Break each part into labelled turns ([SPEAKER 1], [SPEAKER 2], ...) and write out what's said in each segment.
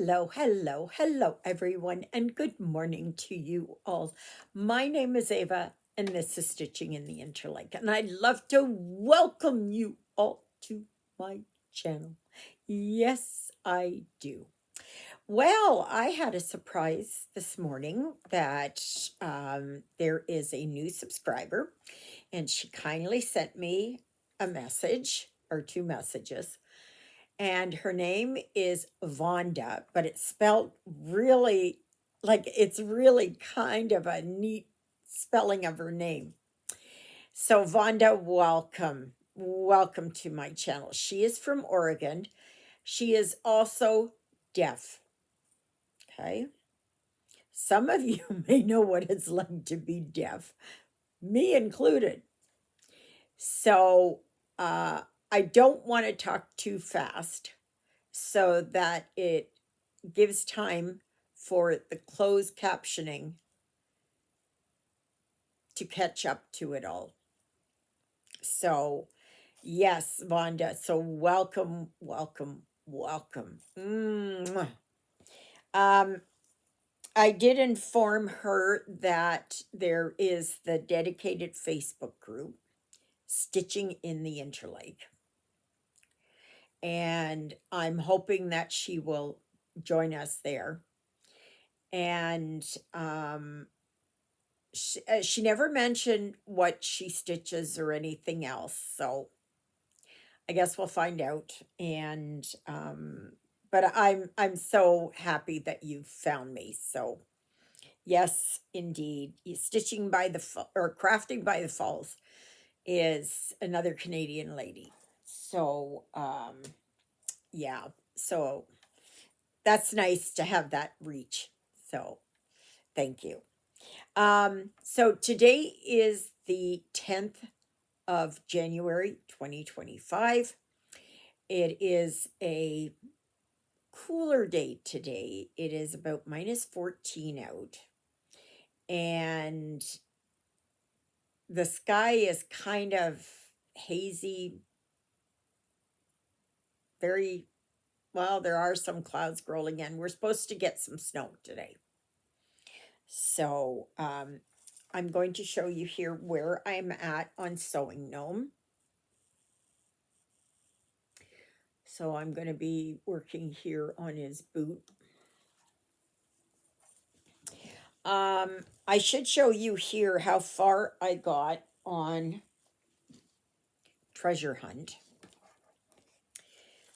[SPEAKER 1] Hello, hello, hello, everyone, and good morning to you all. My name is Ava, and this is Stitching in the Interlake, and I'd love to welcome you all to my channel. Yes, I do. Well, I had a surprise this morning that there is a new subscriber, and she kindly sent me a message or two messages, and her name is Vonda, but it's spelled really like it's really kind of a neat spelling of her name. So, Vonda, welcome. Welcome to my channel. She is from Oregon. She is also deaf. Okay. Some of you may know what it's like to be deaf, me included. So, uh, I don't want to talk too fast so that it gives time for the closed captioning to catch up to it all. So, yes, Vonda. So, welcome, welcome, welcome. Mwah. Um, I did inform her that there is the dedicated Facebook group, Stitching in the Interlake. And I'm hoping that she will join us there. And she never mentioned what she stitches or anything else, so I guess we'll find out. And but I'm so happy that you found me. So yes, indeed, stitching by the or crafting by the falls is another Canadian lady. So yeah, so that's nice to have that reach. So thank you. So today is the 10th of January 2025. It is a cooler day today. It is about minus 14 out. And the sky is kind of hazy, very well. There are some clouds rolling in. We're supposed to get some snow today. So I'm going to show you here where I'm at on Sewing Gnome. So I'm going to be working here on his boot. I should show you here how far I got on Treasure Hunt.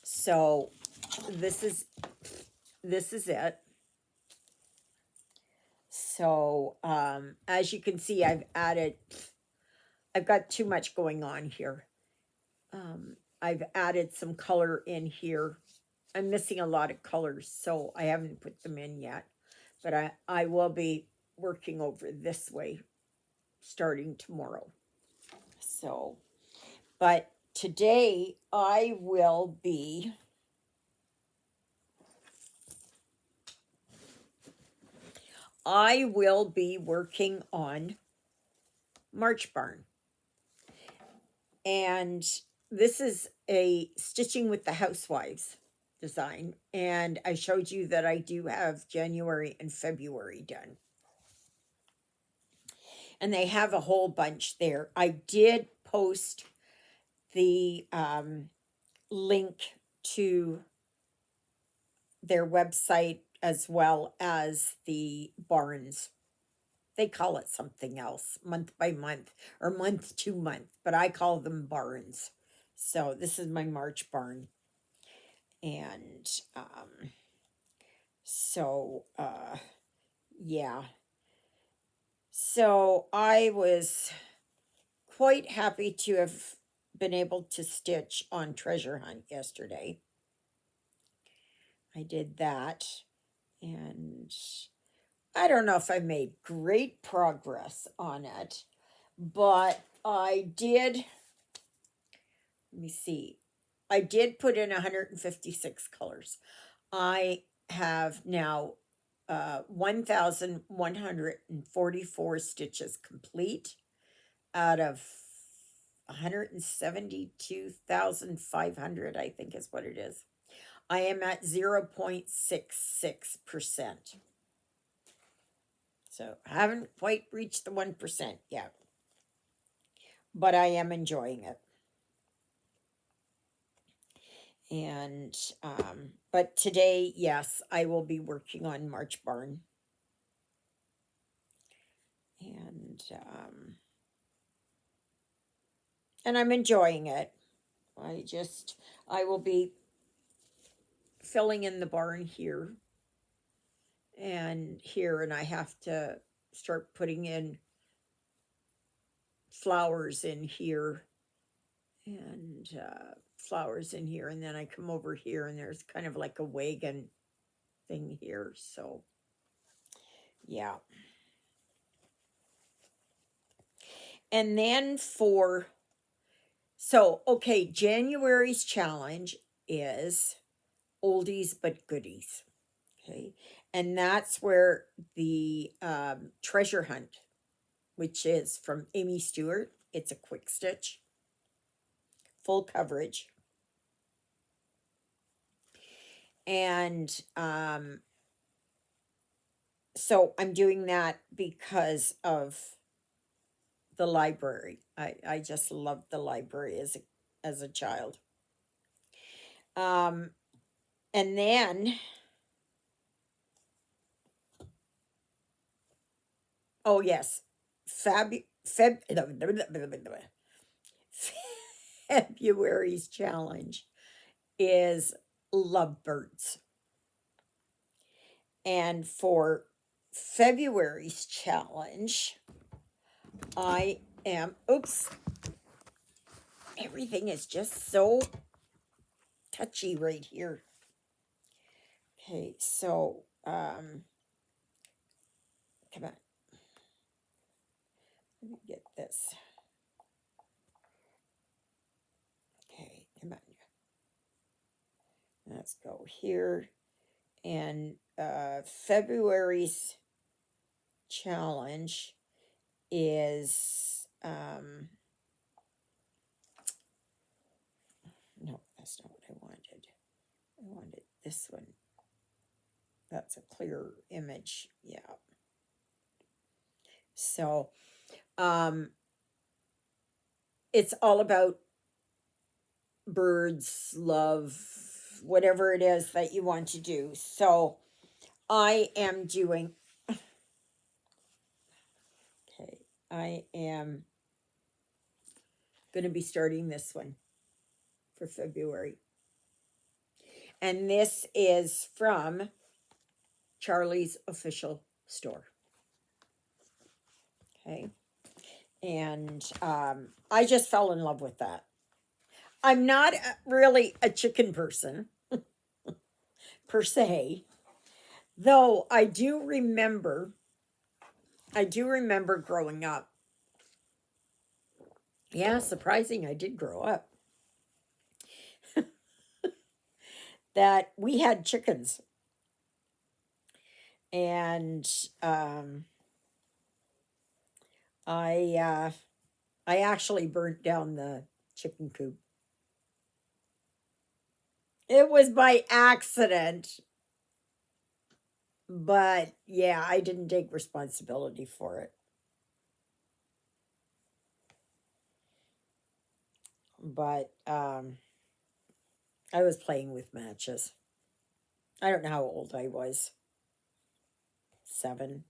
[SPEAKER 1] So this is it. So as you can see, I've got too much going on here. I've added some color in here. I'm missing a lot of colors, so I haven't put them in yet. But I will be working over this way starting tomorrow. So, but today I will be working on March Barn. And this is a Stitching with the Housewives design. And I showed you that I do have January and February done. And they have a whole bunch there. I did post the link to their website as well as the barns. They call it something else, month by month or month to month, but I call them barns. So this is my March barn. And so yeah. So I was quite happy to have been able to stitch on Treasure Hunt yesterday. I did that, and I don't know if I made great progress on it, but I did. Let me see. I did put in 156 colors. I have now 1,144 stitches complete out of 172,500, I think is what it is. I am at 0.66%. So I haven't quite reached the 1% yet, but I am enjoying it. And, but today, yes, I will be working on March Barn. And and I'm enjoying it. I will be filling in the barn here and here, and I have to start putting in flowers in here and flowers in here, and then I come over here and there's kind of like a wagon thing here. So yeah. And then okay, January's challenge is oldies but goodies. Okay. And that's where the treasure hunt, which is from Amy Stewart, it's a quick stitch, full coverage. And so I'm doing that because of the library. I just loved the library as a child. Um, and then, oh yes, February's challenge is lovebirds. And for February's challenge, I am, oops, everything is just so touchy right here. Okay, so, come on. Let me get this. Okay, come on. Let's go here. And February's challenge is, no, that's not what I wanted. I wanted this one. That's a clear image. Yeah. So, it's all about birds, love, whatever it is that you want to do. So, I am doing, okay, I am going to be starting this one for February. And this is from Charlie's Official Store. Okay. And I just fell in love with that. I'm not really a chicken person per se, though I do remember growing up. Yeah, surprising, I did grow up. That we had chickens. And I actually burnt down the chicken coop. It was by accident, but yeah, I didn't take responsibility for it. But I was playing with matches. I don't know how old I was. 7,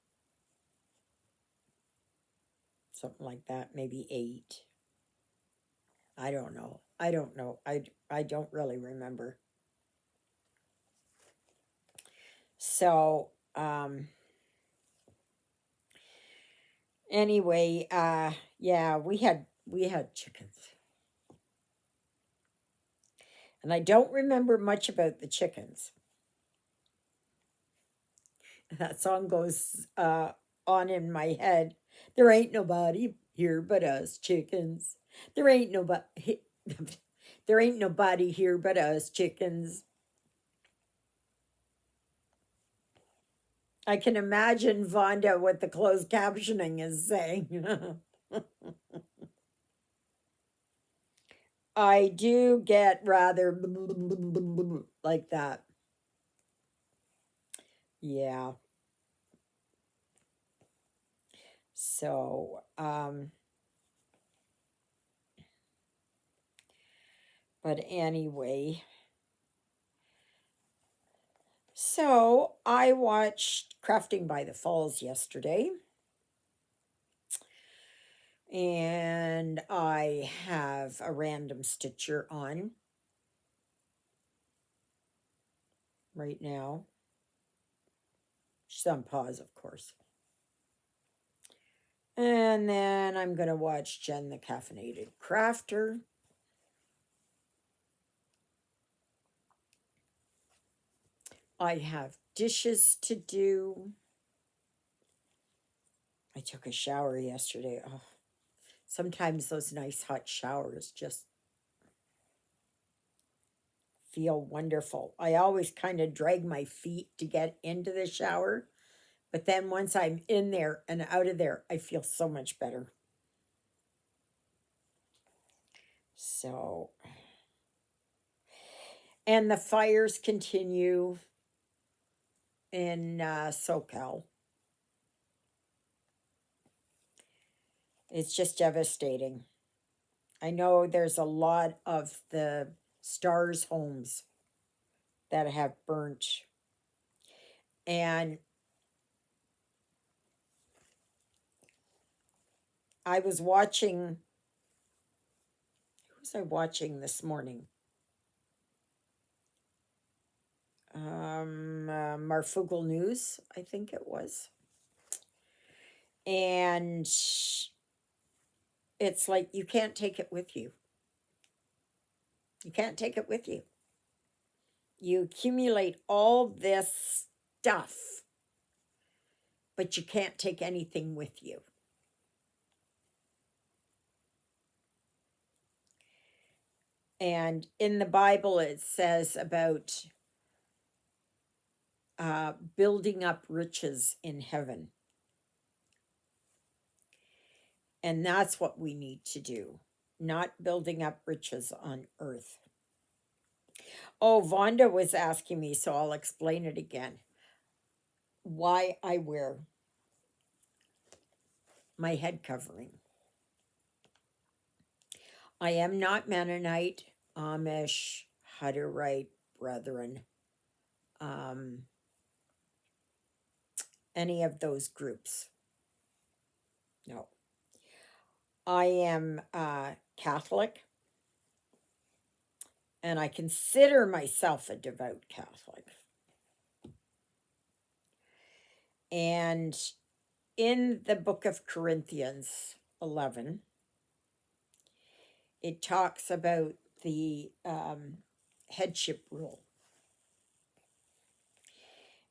[SPEAKER 1] something like that, maybe 8. I don't know. I don't really remember. So, anyway, yeah, we had chickens. And I don't remember much about the chickens. That song goes on in my head. There ain't nobody here but us chickens. There ain't nobody there ain't nobody here but us chickens. I can imagine Vonda what the closed captioning is saying. I do get rather like that. Yeah. So, but anyway, so I watched Crafting by the Falls yesterday, and I have a random stitcher on right now. She's on pause, of course. And then I'm going to watch Jen the Caffeinated Crafter. I have dishes to do. I took a shower yesterday. Oh, sometimes those nice hot showers just feel wonderful. I always kind of drag my feet to get into the shower, but then once I'm in there and out of there, I feel so much better. So, and the fires continue in SoCal. It's just devastating. I know there's a lot of the stars' homes that have burnt. And I was watching, who was I watching this morning? Marfugal News, I think it was. And it's like you can't take it with you. You can't take it with you. You accumulate all this stuff, but you can't take anything with you. And in the Bible, it says about building up riches in heaven. And that's what we need to do, not building up riches on earth. Oh, Vonda was asking me, so I'll explain it again. Why I wear my head covering. I am not Mennonite, Amish, Hutterite, Brethren, um, any of those groups. No. I am Catholic, and I consider myself a devout Catholic. And in the book of Corinthians 11, it talks about the headship rule.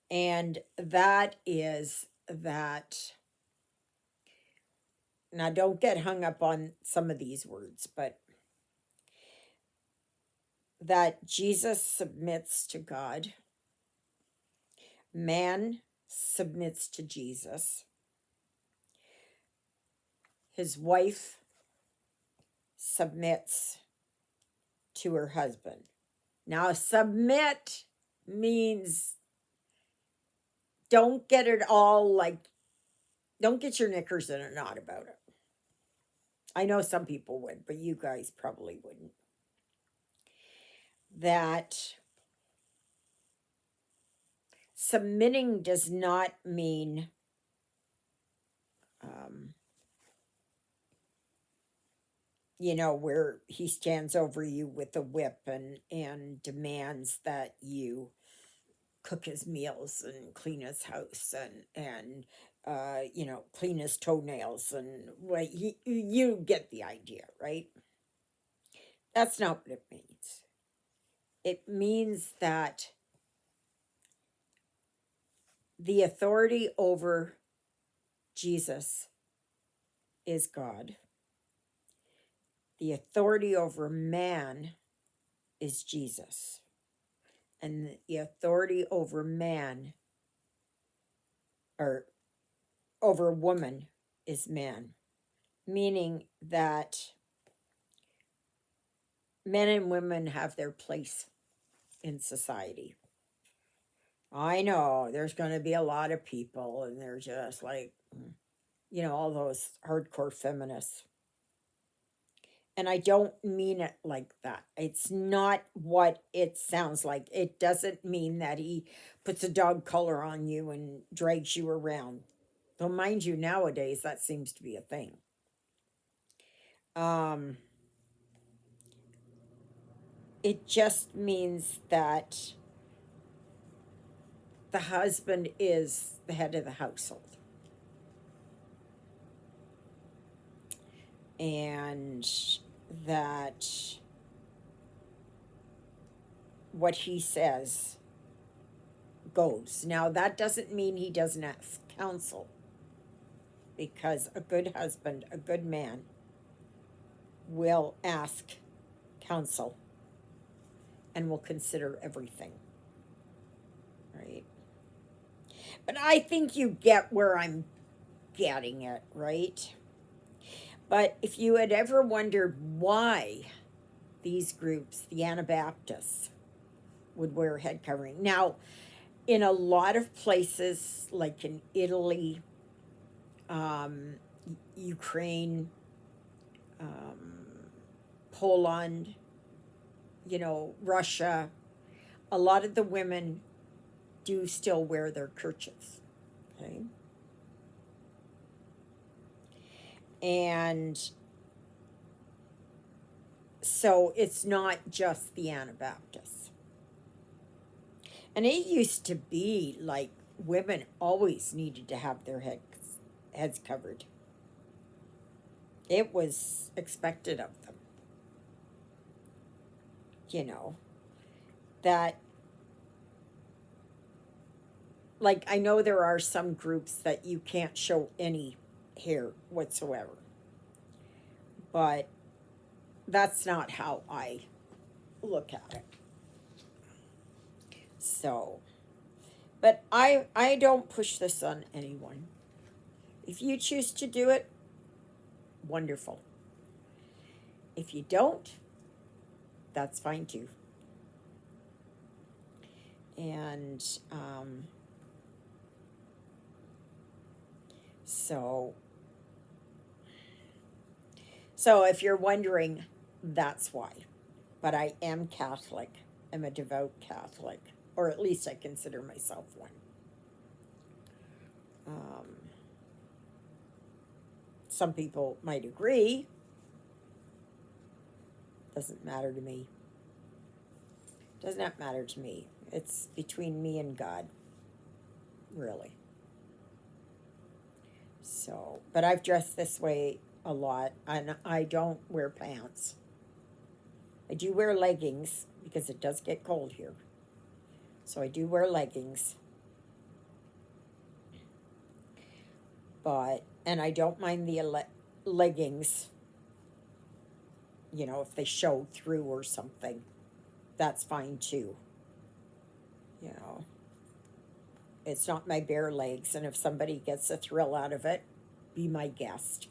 [SPEAKER 1] And that is that, now don't get hung up on some of these words, but that Jesus submits to God, man submits to Jesus, his wife submits to her husband. Now, submit means don't get it all like, don't get your knickers in a knot about it. I know some people would, but you guys probably wouldn't. That submitting does not mean where he stands over you with a whip and demands that you cook his meals and clean his house and clean his toenails and you get the idea, right? That's not what it means. It means that the authority over Jesus is God. The authority over man is Jesus. And the authority over man, or over woman, is man. Meaning that men and women have their place in society. I know there's going to be a lot of people, and they're just like, all those hardcore feminists. And I don't mean it like that. It's not what it sounds like. It doesn't mean that he puts a dog collar on you and drags you around. Though, mind you, nowadays that seems to be a thing. Um, it just means that the husband is the head of the household. And that what he says goes. Now, that doesn't mean he doesn't ask counsel, because a good husband, a good man, will ask counsel and will consider everything, right? But I think you get where I'm getting it, right? But if you had ever wondered why these groups, the Anabaptists, would wear head covering. Now, in a lot of places, like in Italy, Ukraine, Poland, Russia, a lot of the women do still wear their kerchiefs. Okay. And so it's not just the Anabaptists. And it used to be like women always needed to have their heads covered. It was expected of them. That, like, I know there are some groups that you can't show any hair whatsoever, but that's not how I look at it. So, but I don't push this on anyone. If you choose to do it, wonderful. If you don't, that's fine too. And so if you're wondering, that's why. But I am Catholic. I'm a devout Catholic, or at least I consider myself one. Some people might agree. Doesn't matter to me. Does not matter to me. It's between me and God, really. So, but I've dressed this way a lot, and I don't wear pants. I do wear leggings because it does get cold here. So I do wear leggings. And I don't mind the leggings, if they show through or something. That's fine too. It's not my bare legs, and if somebody gets a thrill out of it, be my guest.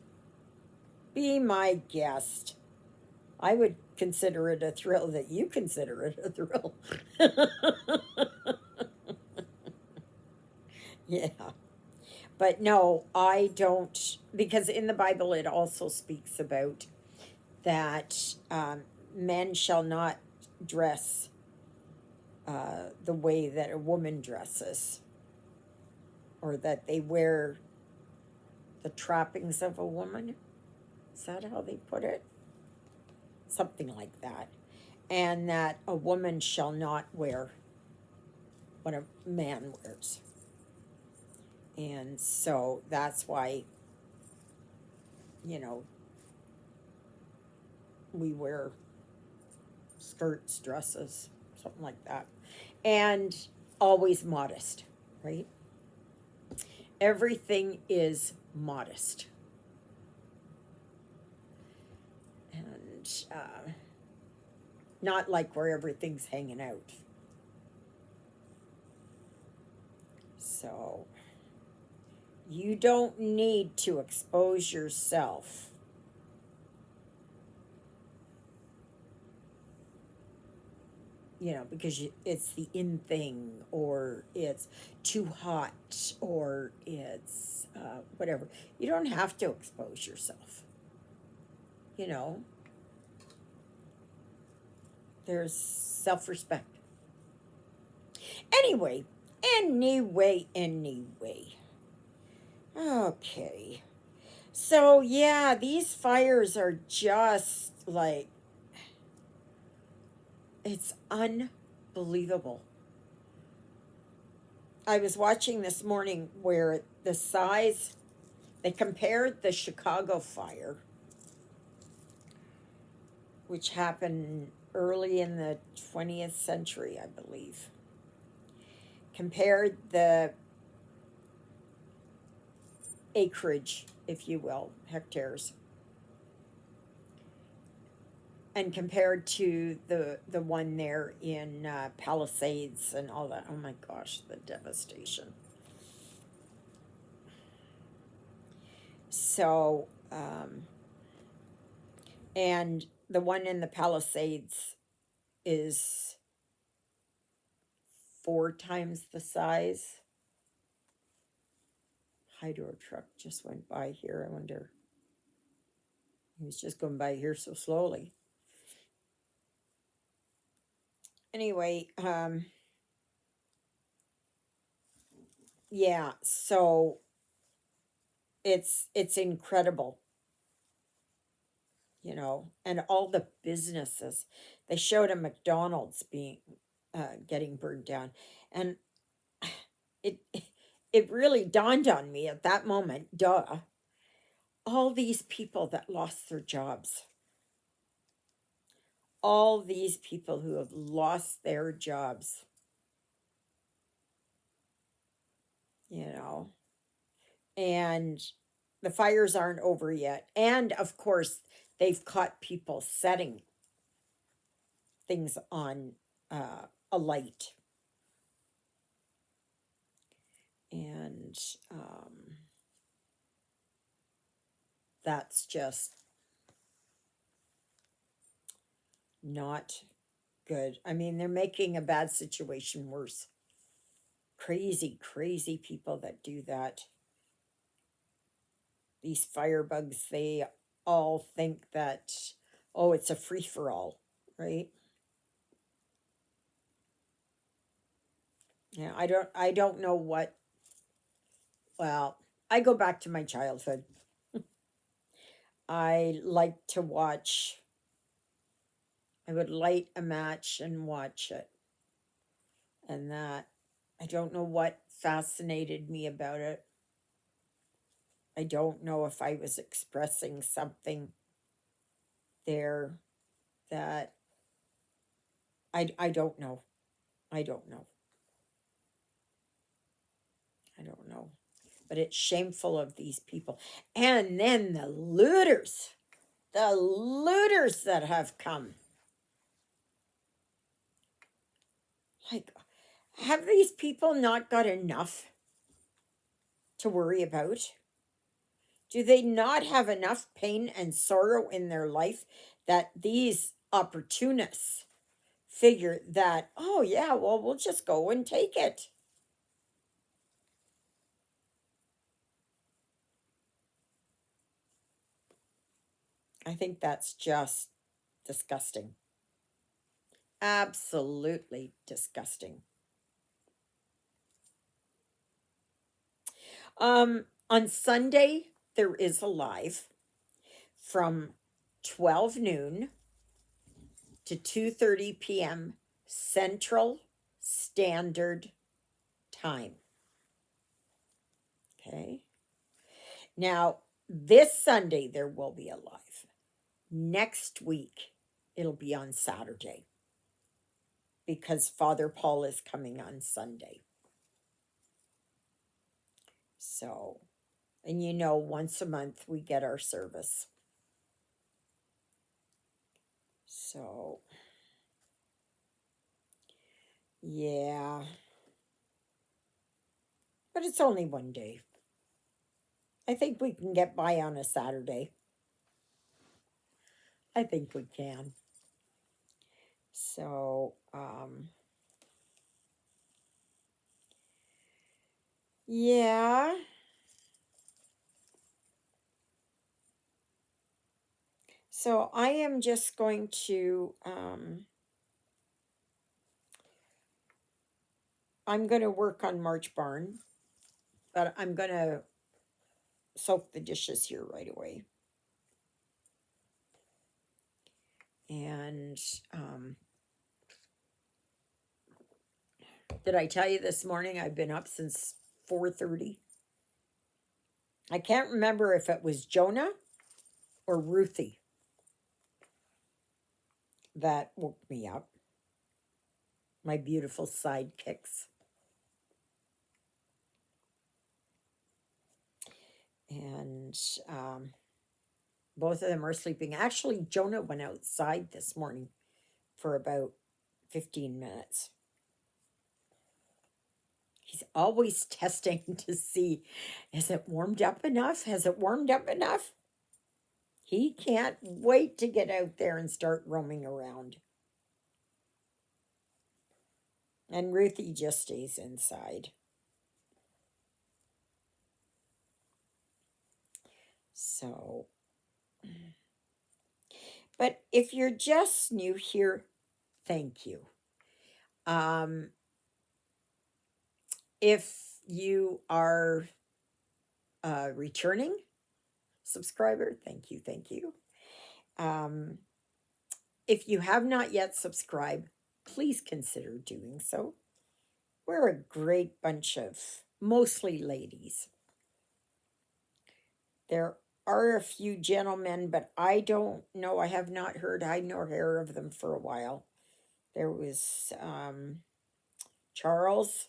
[SPEAKER 1] Be my guest. I would consider it a thrill that you consider it a thrill. Yeah. But no, I don't, because in the Bible it also speaks about that men shall not dress the way that a woman dresses, or that they wear the trappings of a woman. Is that how they put it? Something like that. And that a woman shall not wear what a man wears. And so that's why, we wear skirts, dresses, something like that. And always modest, right? Everything is modest. And not like where everything's hanging out. So you don't need to expose yourself because it's the in thing, or it's too hot, or it's whatever. You don't have to expose yourself. You know, there's self respect. Anyway, anyway. Okay. So, yeah, these fires are just like, it's unbelievable. I was watching this morning where the size, they compared the Chicago fire, which happened early in the 20th century, I believe, compared the acreage, if you will, hectares, and compared to the one there in Palisades and all that. Oh my gosh, the devastation. So, and the one in the Palisades is 4 times the size. Hydro truck just went by here. I wonder, he was just going by here so slowly. Anyway, yeah, so it's incredible, and all the businesses. They showed a McDonald's being getting burned down, and it it really dawned on me at that moment, duh, all these people that lost their jobs, all these people who have lost their jobs, you know, and the fires aren't over yet. And of course, they've caught people setting things on a light. And that's just not good. I mean, they're making a bad situation worse. Crazy, crazy people that do that. These firebugs, they all think that, oh, it's a free for all, right? Yeah, I don't know what. Well, I go back to my childhood. I like to watch. I would light a match and watch it. And that, I don't know what fascinated me about it. I don't know if I was expressing something there that I don't know. I don't know. I don't know. But it's shameful of these people. And then the looters that have come. Like, have these people not got enough to worry about? Do they not have enough pain and sorrow in their life that these opportunists figure that, oh, yeah, well, we'll just go and take it? I think that's just disgusting. Absolutely disgusting. On Sunday, there is a live from 12 noon to 2:30 p.m. Central Standard Time. Okay. Now, this Sunday, there will be a live. Next week, it'll be on Saturday because Father Paul is coming on Sunday. So, and once a month we get our service. So, yeah. But it's only one day. I think we can get by on a Saturday. I think we can. So, yeah. So I am just going to, I'm going to work on March Barn, but I'm going to soak the dishes here right away. And did I tell you this morning I've been up since 4:30? I can't remember if it was Jonah or Ruthie that woke me up. My beautiful sidekicks. And both of them are sleeping. Actually, Jonah went outside this morning for about 15 minutes. He's always testing to see, is it warmed up enough? Has it warmed up enough? He can't wait to get out there and start roaming around. And Ruthie just stays inside. So, but if you're just new here, thank you. Um, if you are a returning subscriber, thank you, thank you. Um, if you have not yet subscribed, please consider doing so. We're a great bunch of mostly ladies. There are a few gentlemen, but I don't know. I have not heard hide nor hair of them for a while. There was Charles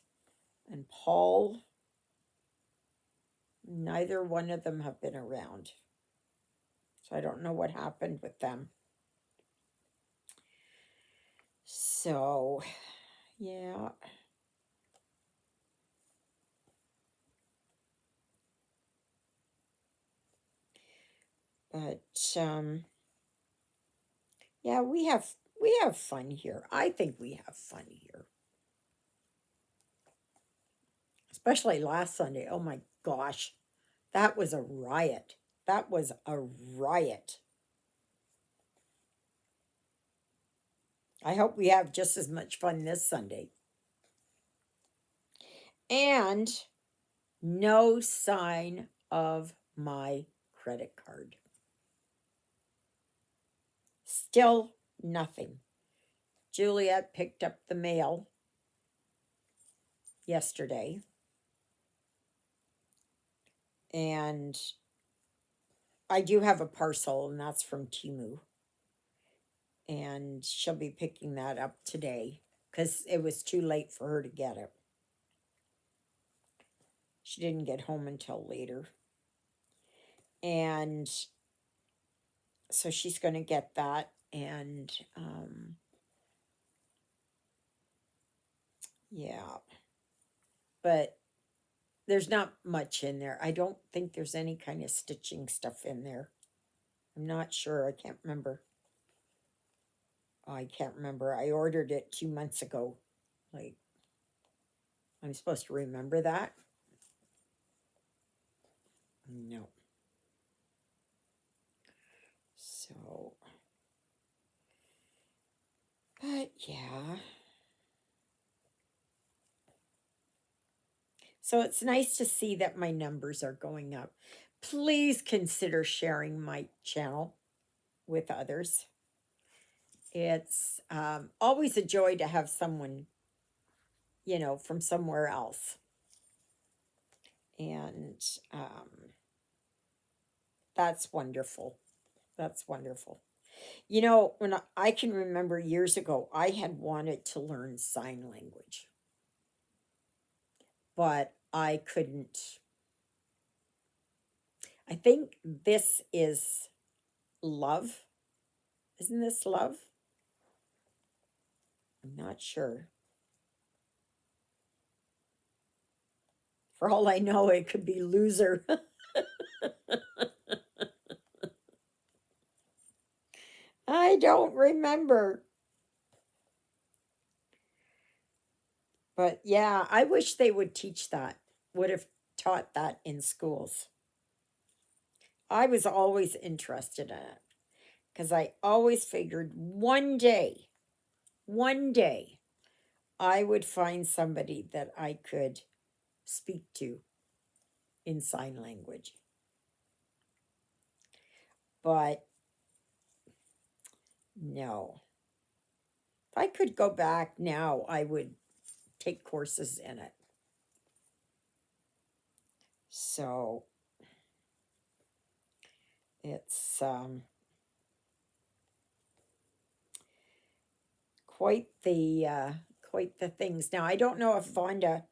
[SPEAKER 1] and Paul. Neither one of them have been around. So I don't know what happened with them. So, yeah. But yeah, we have fun here. I think we have fun here. Especially last Sunday. Oh my gosh. That was a riot. That was a riot. I hope we have just as much fun this Sunday. And no sign of my credit card. Still nothing. Juliet picked up the mail yesterday. And I do have a parcel, and that's from Timu. And she'll be picking that up today because it was too late for her to get it. She didn't get home until later. And so she's going to get that. And yeah. But there's not much in there. I don't think there's any kind of stitching stuff in there. I'm not sure. I can't remember. I can't remember. I ordered it 2 months ago. Like, I'm supposed to remember that? No. So, but yeah. So it's nice to see that my numbers are going up. Please consider sharing my channel with others. It's always a joy to have someone, from somewhere else. And that's wonderful. That's wonderful. When I can remember years ago, I had wanted to learn sign language, but I couldn't. I think this is love. Isn't this love? I'm not sure. For all I know, it could be loser. I don't remember. But yeah, I wish they would teach that, would have taught that in schools. I was always interested in it because I always figured one day, I would find somebody that I could speak to in sign language. But no, if I could go back now, I would take courses in it. So it's quite the things. Now I don't know if Vonda,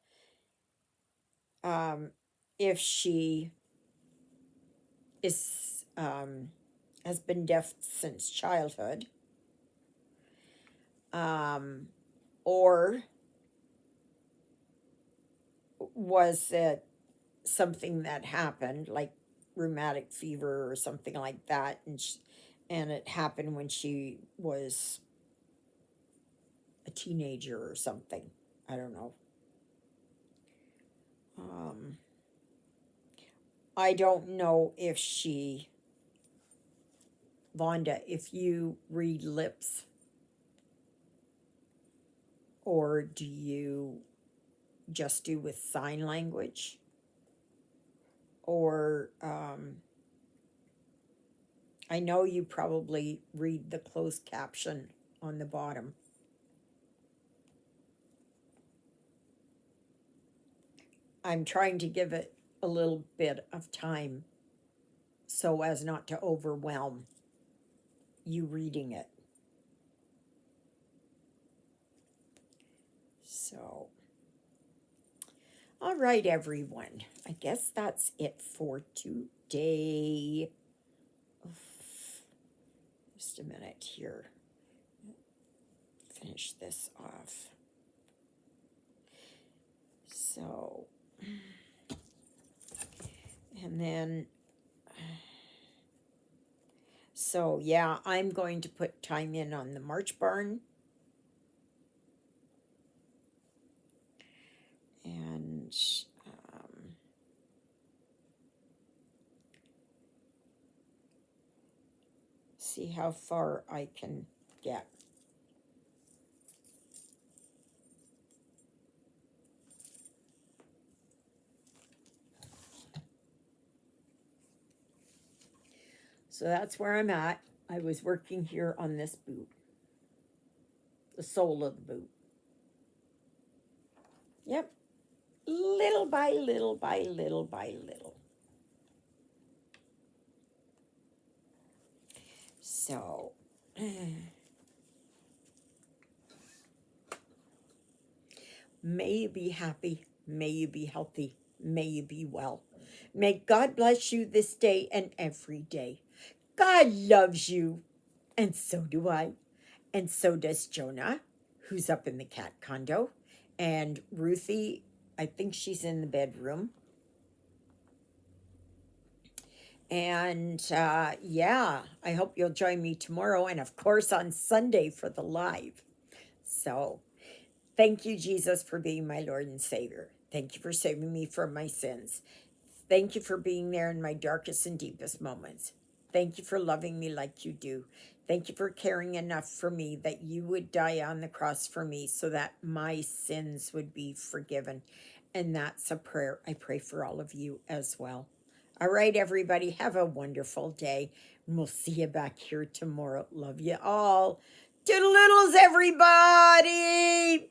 [SPEAKER 1] um, if she is has been deaf since childhood, um, or was it something that happened, like rheumatic fever or something like that, and it happened when she was a teenager or something. I don't know. Um, I don't know if Vonda, if you read lips or do you just do with sign language? Or I know you probably read the closed caption on the bottom. I'm trying to give it a little bit of time so as not to overwhelm you reading it. So, all right, everyone. I guess that's it for today. Just a minute here. Finish this off. So, and then, so yeah, I'm going to put time in on the March Barn. And see how far I can get. So that's where I'm at. I was working here on this boot, the sole of the boot. Yep, little by little by little by little. So, may you be happy, may you be healthy, may you be well. May God bless you this day and every day. God loves you, and so do I. And so does Jonah, who's up in the cat condo. And Ruthie, I think she's in the bedroom. And yeah, I hope you'll join me tomorrow and, of course, on Sunday for the live. So thank you, Jesus, for being my Lord and Savior. Thank you for saving me from my sins. Thank you for being there in my darkest and deepest moments. Thank you for loving me like you do. Thank you for caring enough for me that you would die on the cross for me so that my sins would be forgiven. And that's a prayer I pray for all of you as well. All right, everybody, have a wonderful day. And we'll see you back here tomorrow. Love you all. Toodle-oodles, everybody.